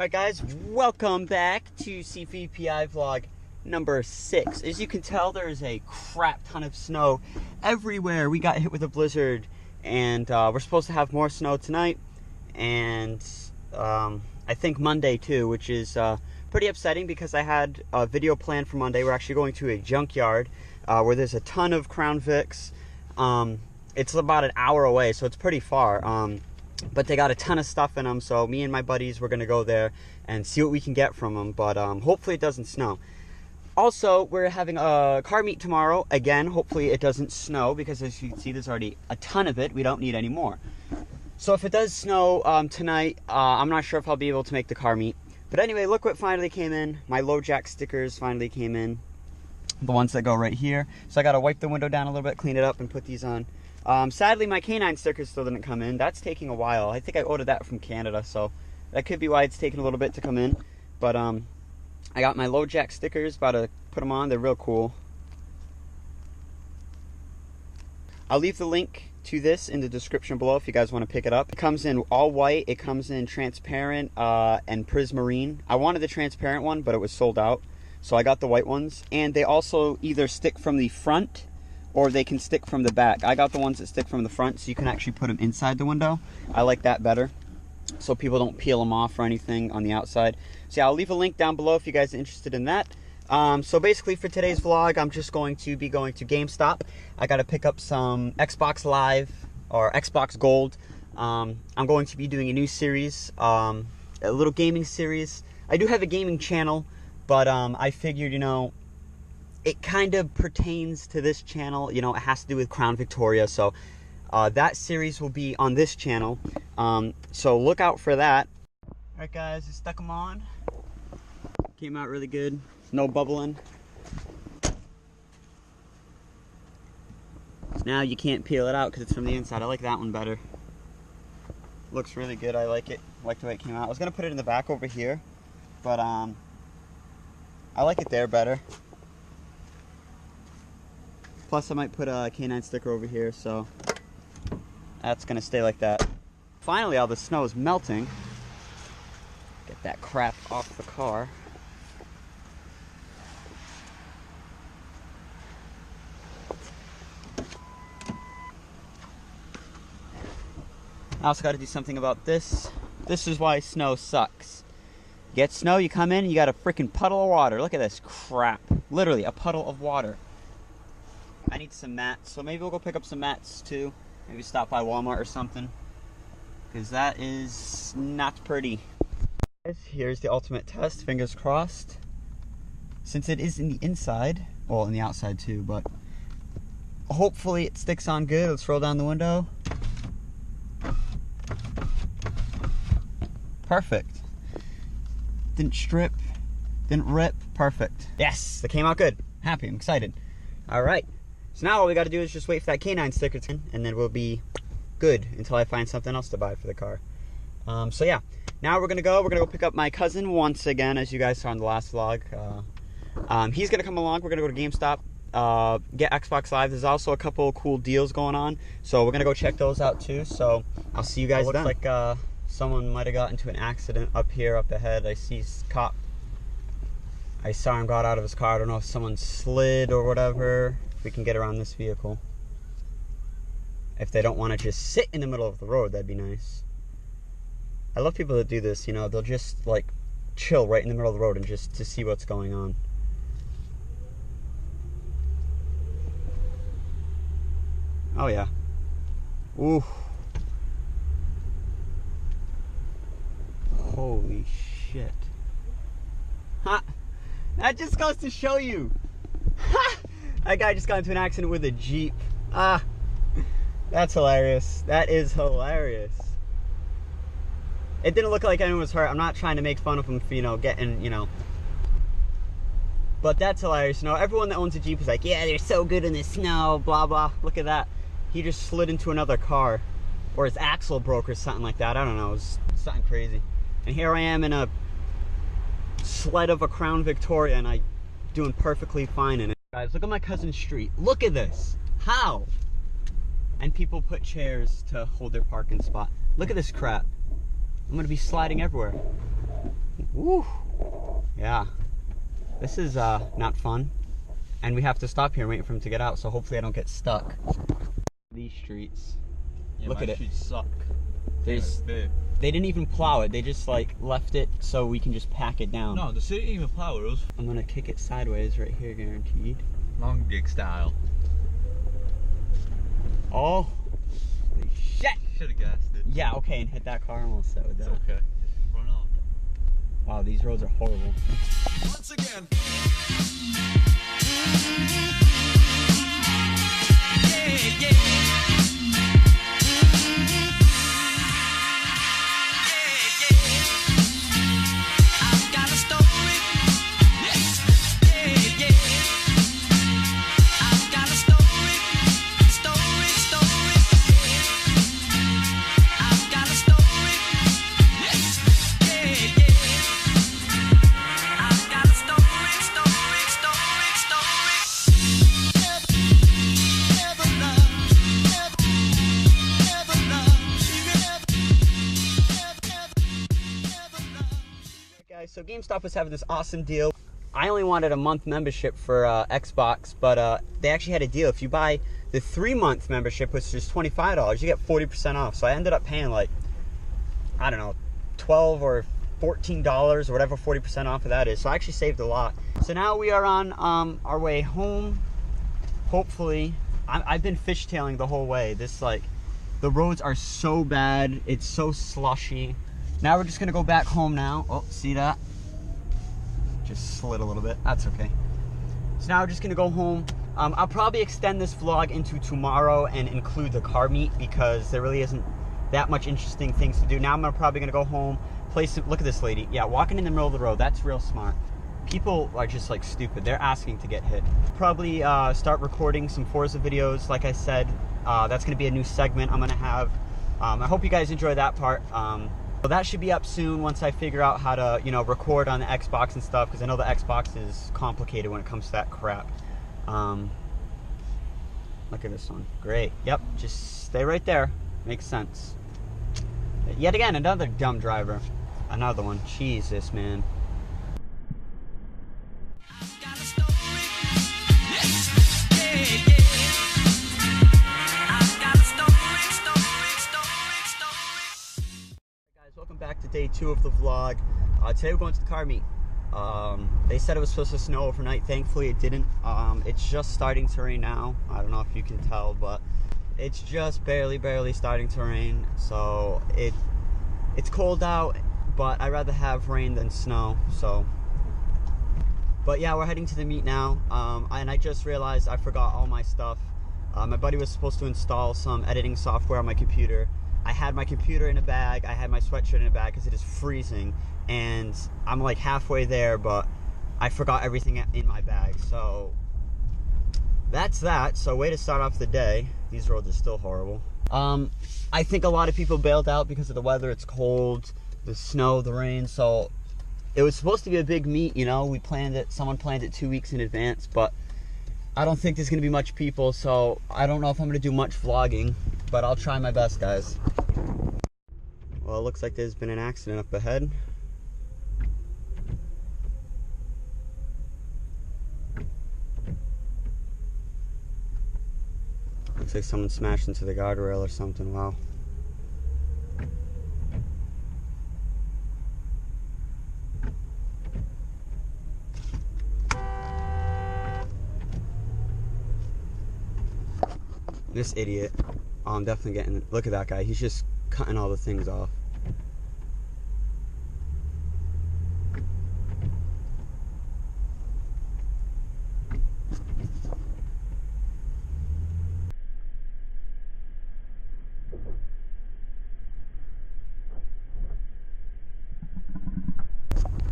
Alright guys, welcome back to CVPI vlog number 6. As you can tell, there's a crap ton of snow everywhere. We got hit with a blizzard, and we're supposed to have more snow tonight, and I think Monday too, which is pretty upsetting because I had a video planned for Monday. We're actually going to a junkyard where there's a ton of Crown Vics. It's about an hour away, so it's pretty far. But they got a ton of stuff in them, so me and my buddies, we're going to go there and see what we can get from them. But hopefully it doesn't snow. Also, we're having a car meet tomorrow. Again, hopefully it doesn't snow, because as you can see, there's already a ton of it. We don't need any more. So if it does snow tonight, I'm not sure if I'll be able to make the car meet. But anyway, look what finally came in. My low jack stickers finally came in. The ones that go right here. So I got to wipe the window down a little bit, clean it up, and put these on. Sadly, my canine stickers still didn't come in. That's taking a while. I think I ordered that from Canada, so that could be why it's taking a little bit to come in. But I got my low jack stickers, about to put them on. They're real cool. I'll leave the link to this in the description below if you guys want to pick it up. It comes in all white. It comes in transparent and prismarine. I wanted the transparent one, but it was sold out, so I got the white ones. And they also either stick from the front or they can stick from the back. I got the ones that stick from the front, so you can actually put them inside the window. I like that better, so people don't peel them off or anything on the outside. So yeah, I'll leave a link down below if you guys are interested in that. So basically for today's vlog, I'm just going to be going to GameStop. I got to pick up some Xbox Live or Xbox Gold. I'm going to be doing a new series, a little gaming series. I do have a gaming channel, but I figured, you know, it kind of pertains to this channel. You know, it has to do with Crown Victoria, so that series will be on this channel. So look out for that. Alright guys, I stuck them on. Came out really good. No bubbling. Now you can't peel it out because it's from the inside. I like that one better. Looks really good. I like it. I like the way it came out. I was going to put it in the back over here, but I like it there better. Plus I might put a canine sticker over here, so that's going to stay like that. Finally, all the snow is melting. Get that crap off the car. I also got to do something about this. This is why snow sucks. You get snow, you come in, and you got a freaking puddle of water. Look at this crap. Literally, a puddle of water. I need some mats, so maybe we'll go pick up some mats too. Maybe stop by Walmart or something, because that is not pretty. Here's the ultimate test, fingers crossed. Since it is in the inside, well, in the outside too, but hopefully it sticks on good. Let's roll down the window. Perfect. Didn't strip, didn't rip, perfect. Yes, that came out good. Happy, I'm excited. All right. So now all we got to do is just wait for that canine sticker to, and then we'll be good until I find something else to buy for the car. So yeah, now we're gonna go pick up my cousin once again, as you guys saw in the last vlog. He's gonna come along. We're gonna go to GameStop, get Xbox Live. There's also a couple of cool deals going on, so we're gonna go check those out too. So I'll see you guys then. Looks like someone might have got into an accident up here, up ahead. I see cop. I saw him got out of his car. I don't know if someone slid or whatever. We can get around this vehicle. If they don't want to just sit in the middle of the road, that'd be nice. I love people that do this, you know, they'll just like chill right in the middle of the road and just to see what's going on. Oh yeah. Ooh. Holy shit. Ha! That just goes to show you. Ha! That guy just got into an accident with a Jeep. Ah, that's hilarious. That is hilarious. It didn't look like anyone was hurt. I'm not trying to make fun of him for, you know, getting, you know. But that's hilarious. You know, everyone that owns a Jeep is like, yeah, they're so good in the snow, blah, blah. Look at that. He just slid into another car. Or his axle broke or something like that. I don't know. It was something crazy. And here I am in a sled of a Crown Victoria, and I'm doing perfectly fine in it. Guys, look at my cousin's street. Look at this. How? And people put chairs to hold their parking spot. Look at this crap. I'm gonna be sliding everywhere. Woo. Yeah. This is not fun. And we have to stop here and wait for him to get out, so hopefully I don't get stuck. These streets. Yeah, look at it. Streets suck. They didn't even plow it. They just like left it so we can just pack it down. No, the city didn't even plow it. I'm gonna kick it sideways right here, guaranteed. Long dick style. Oh, holy shit! Should have gassed it. Yeah, okay, and hit that car almost so with that. It's okay. Just run off. Wow, these roads are horrible. Once again. Yeah, yeah. So GameStop was having this awesome deal. I only wanted a month membership for Xbox, but they actually had a deal. If you buy the 3-month membership, which is $25, you get 40% off. So I ended up paying like, I don't know, $12 or $14 or whatever 40% off of that is. So I actually saved a lot. So now we are on our way home. Hopefully, I've been fishtailing the whole way. This like, the roads are so bad. It's so slushy. Now we're just gonna go back home now. Oh, see that? Just slid a little bit. That's okay. So now we're just gonna go home. I'll probably extend this vlog into tomorrow and include the car meet because there really isn't that much interesting things to do. Now I'm probably gonna go home, play some, look at this lady. Yeah, walking in the middle of the road, that's real smart. People are just like stupid. They're asking to get hit. Probably start recording some Forza videos. Like I said, that's gonna be a new segment I'm gonna have. I hope you guys enjoy that part. So that should be up soon once I figure out how to, you know, record on the Xbox and stuff, because I know the Xbox is complicated when it comes to that crap. Look at this one. Great. Yep, just stay right there. Makes sense. Yet again, another dumb driver. Another one. Jesus, man. Welcome back to day 2 of the vlog. Today we're going to the car meet. They said it was supposed to snow overnight. Thankfully it didn't. It's just starting to rain now. I don't know if you can tell, but it's just barely starting to rain. So it's cold out, but I'd rather have rain than snow. So, but yeah, we're heading to the meet now. And I just realized I forgot all my stuff. My buddy was supposed to install some editing software on my computer. I had my computer in a bag, I had my sweatshirt in a bag because it is freezing, and I'm like halfway there, but I forgot everything in my bag. So that's that. So way to start off the day. These roads are still horrible. I think a lot of people bailed out because of the weather. It's cold, the snow, the rain. So it was supposed to be a big meet, you know. We planned it, someone planned it 2 weeks in advance, but I don't think there's gonna be much people, so I don't know if I'm gonna do much vlogging, but I'll try my best, guys. Well, it looks like there's been an accident up ahead. Looks like someone smashed into the guardrail or something. Wow. This idiot. Oh, I'm definitely getting... Look at that guy. He's just cutting all the things off.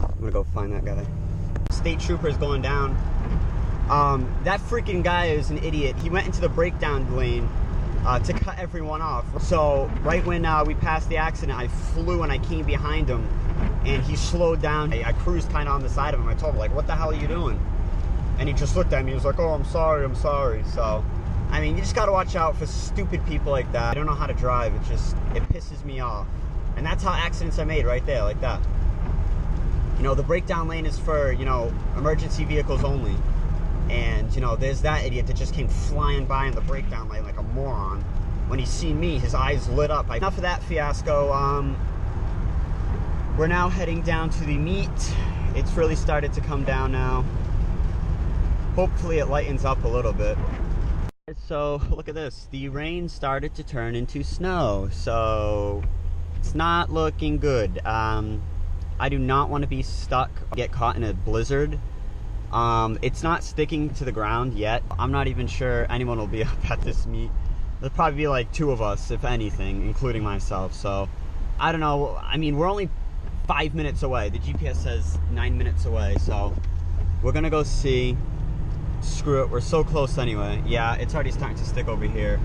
I'm gonna go find that guy. State trooper is going down. That freaking guy is an idiot. He went into the breakdown lane to cut everyone off. So right when we passed the accident, I flew and I came behind him, and he slowed down. I cruised kind of on the side of him. I told him, like, what the hell are you doing? And he just looked at me. He was like, oh, I'm sorry. So, I mean, you just got to watch out for stupid people like that. I don't know how to drive. It pisses me off. And that's how accidents are made, right there, like that. you know, the breakdown lane is for, you know, emergency vehicles only. And, you know, there's that idiot that just came flying by in the breakdown lane like a moron. When he seen me, his eyes lit up. Enough of that fiasco. We're now heading down to the meet. It's really started to come down now. Hopefully it lightens up a little bit. So look at this. The rain started to turn into snow. So it's not looking good. I do not want to be stuck, get caught in a blizzard. It's not sticking to the ground yet. I'm not even sure anyone will be up at this meet. There'll probably be like 2 of us, if anything, including myself. So I don't know. I mean, we're only 5 minutes away. The GPS says 9 minutes away. So we're gonna go see. Screw it, we're so close anyway. Yeah, it's already starting to stick over here.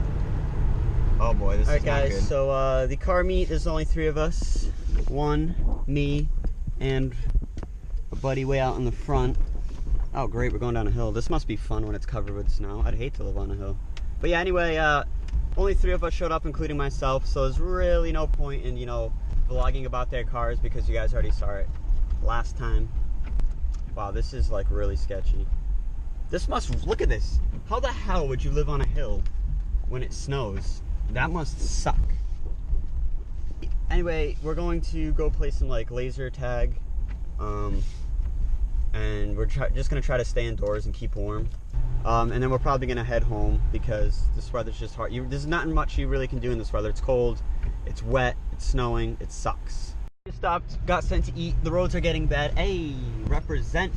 Oh boy, this is not good. Alright guys, so the car meet, there's only 3 of us. 1, me, and a buddy way out in the front. Oh great, we're going down a hill. This must be fun when it's covered with snow. I'd hate to live on a hill. But yeah, anyway, only 3 of us showed up, including myself, so there's really no point in, you know, vlogging about their cars because you guys already saw it last time. Wow, this is like really sketchy. This must, look at this. How the hell would you live on a hill when it snows? That must suck. Anyway, we're going to go play some like laser tag. And we're just gonna try to stay indoors and keep warm. And then we're probably gonna head home because this weather's just hard. There's not much you really can do in this weather. It's cold, it's wet, it's snowing, it sucks. We stopped, got sent to eat. The roads are getting bad. Hey, represent.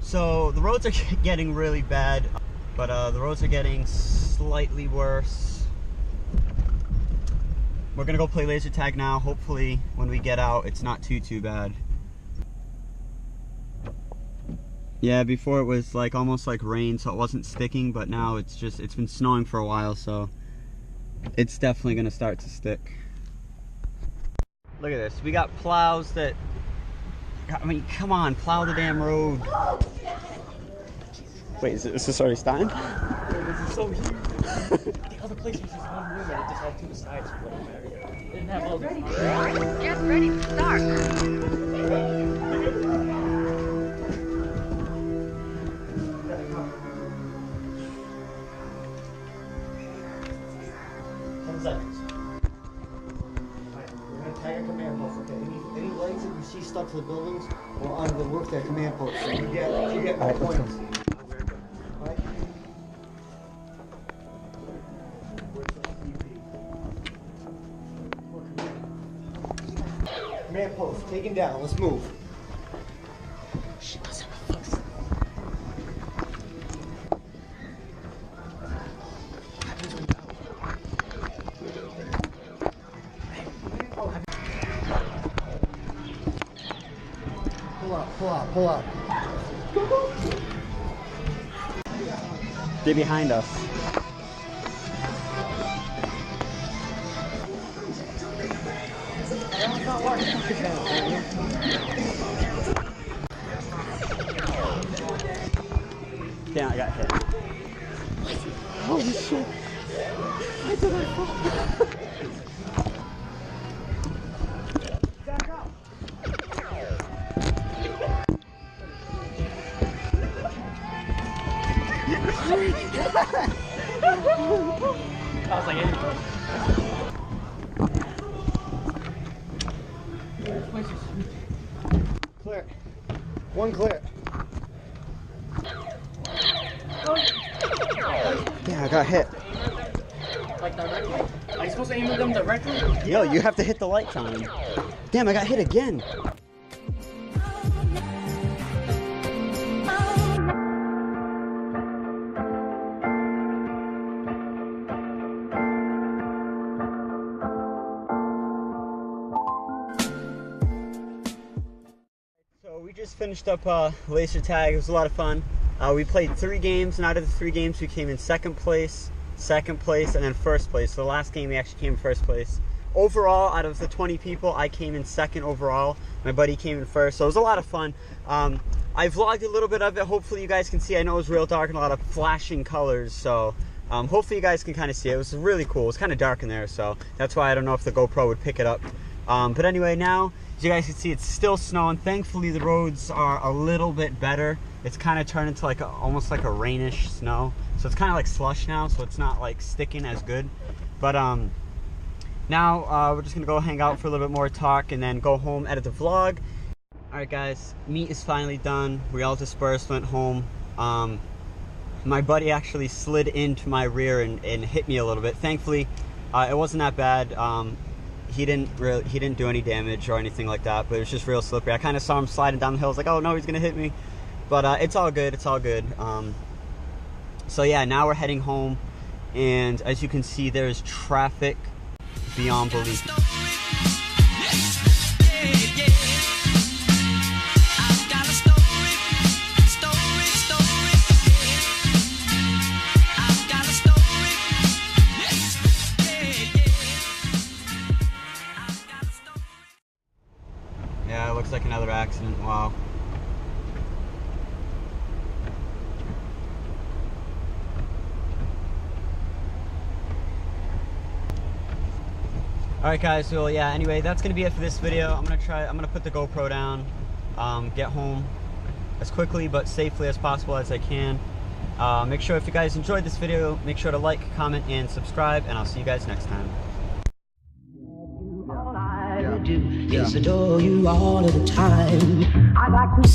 So the roads are getting really bad, but the roads are getting slightly worse. We're gonna go play laser tag now. Hopefully when we get out it's not too bad. Yeah, before it was like almost like rain, so it wasn't sticking, but now it's been snowing for a while, so it's definitely gonna start to stick. Look at this, we got plows that, I mean, come on, plow the damn road. Wait, is this already starting? This is so huge. The other place was just one room and it just had 2 sides for the area. It didn't have all Ready. Just ready to start. Any lights that you see stuck to the buildings or on the roof, that command post. So you get my point. Right? Command post, take him down. Let's move. She must have a fix. Pull up. Get behind us. Damn, I got hit. Holy shit. Why did I fall? I was like, anyway. Clear. One clear. Yeah, I got hit. Like directly? Are you supposed to aim at them directly? Yo, you have to hit the lights on him. Damn, I got hit again. So we just finished up laser tag. It was a lot of fun. We played 3 games, and out of the 3 games we came in second place, and then first place. So the last game we actually came in first place. Overall, out of the 20 people, I came in second overall. My buddy came in first, so it was a lot of fun. I vlogged a little bit of it. Hopefully you guys can see. I know it was real dark and a lot of flashing colors, so hopefully you guys can kind of see it. It was really cool. It was kind of dark in there, so that's why I don't know if the GoPro would pick it up. But anyway, now As you guys can see, it's still snowing. Thankfully, the roads are a little bit better. It's kind of turned into like almost like a rainish snow. So it's kind of like slush now, so it's not like sticking as good. But now we're just gonna go hang out for a little bit more, talk, and then go home, edit the vlog. All right, guys, meet is finally done. We all dispersed, went home. My buddy actually slid into my rear and hit me a little bit. Thankfully, it wasn't that bad. He didn't do any damage or anything like that, but it was just real slippery. I kind of saw him sliding down the hill. I was like, oh no, he's gonna hit me. But it's all good. It's all good. So yeah, now we're heading home, and as you can see, there's traffic beyond belief. Yeah, it looks like another accident. Wow. Alright guys, so yeah, anyway, that's gonna be it for this video. I'm gonna put the GoPro down, get home as quickly but safely as possible as I can. Make sure, if you guys enjoyed this video, make sure to like, comment, and subscribe, and I'll see you guys next time. All I do is adore you all of the time. I like to